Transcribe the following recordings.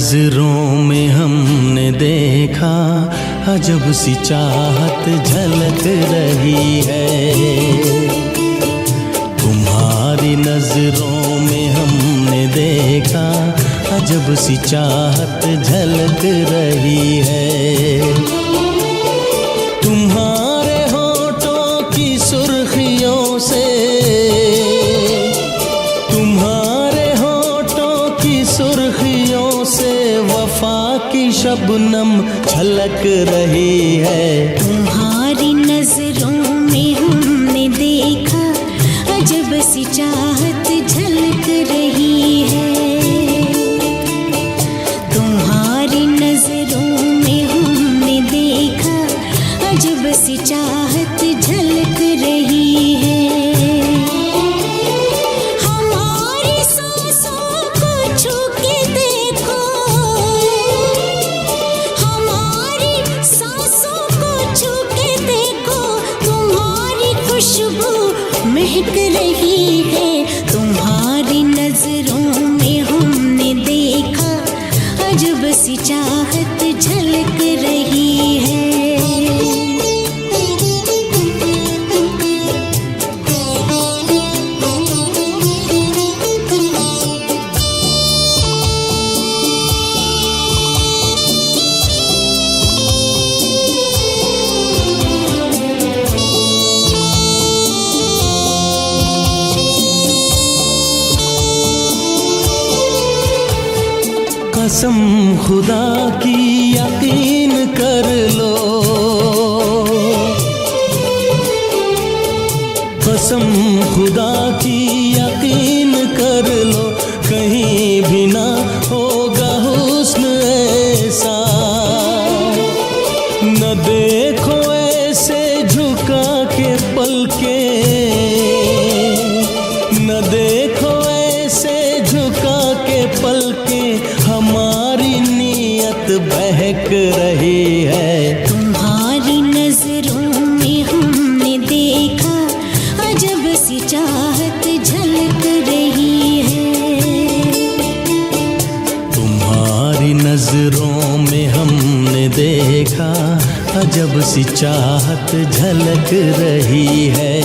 नजरों में हमने देखा अजब सी चाहत झलक रही है। तुम्हारी नजरों में हमने देखा अजब सी चाहत झलक रही है। तुम्हारे होठों की सुर्खियों से, तुम्हारे होठों की सुर्खियों से वफा की शबनम छलक रही है। तुम्हारी नजरों में हमने देखा अजब सी चाहत झलक रही है। तुम्हारी नजरों में हमने देखा अजब सी चाहत झलक रही है। हमारी सांसों को छू के देखो, हमारी सांसों को छू के देखो, तुम्हारी खुशबू महक रही है। तुम्हारी नजरों में हमने देखा अजब सी चाहत झलक रही है। कसम खुदा की यकीन कर लो, कसम खुदा की यकीन कर लो, कहीं भी ना होगा हुस्न ऐसा। न देखो ऐसे झुका के पलके, न देखो ऐसे झुका के पलके, हमारी नीयत बहक रही है। तुम्हारी नजरों में हमने देखा अजब सी चाहत झलक रही है। तुम्हारी नजरों में हमने देखा अजब सी चाहत झलक रही है।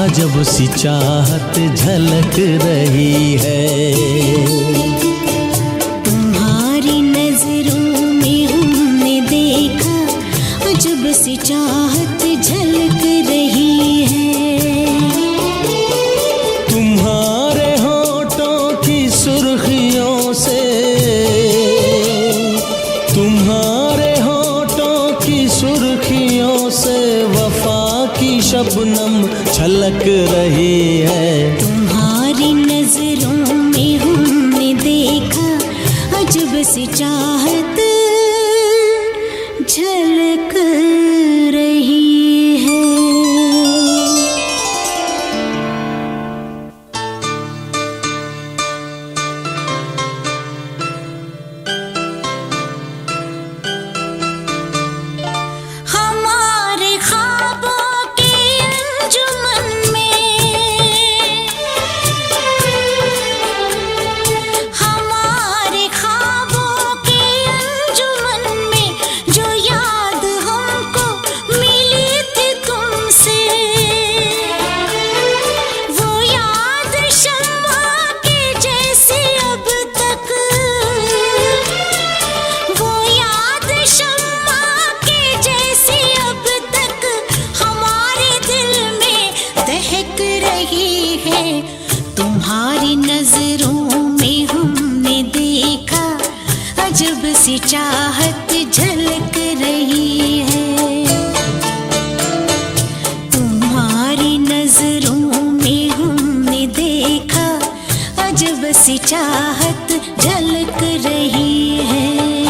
अजब सी चाहत झलक रही है। तुम्हारी नजरों में हमने देखा अजब सी चाहत झलक रही है। तुम्हारे होठों की सुर्खियों से, तुम्हारे होठों की सुर्खियों से वफा की शबनम छलक रही है। तुम्हारी नजरों में हमने देखा अजब सी चाहत झलक रही है। हमारे ख्वाबों की अंजुमन में जो याद हो तुम्हारी नजरों में हमने देखा अजब सी चाहत झलक रही है। तुम्हारी नजरों में हमने देखा अजब सी चाहत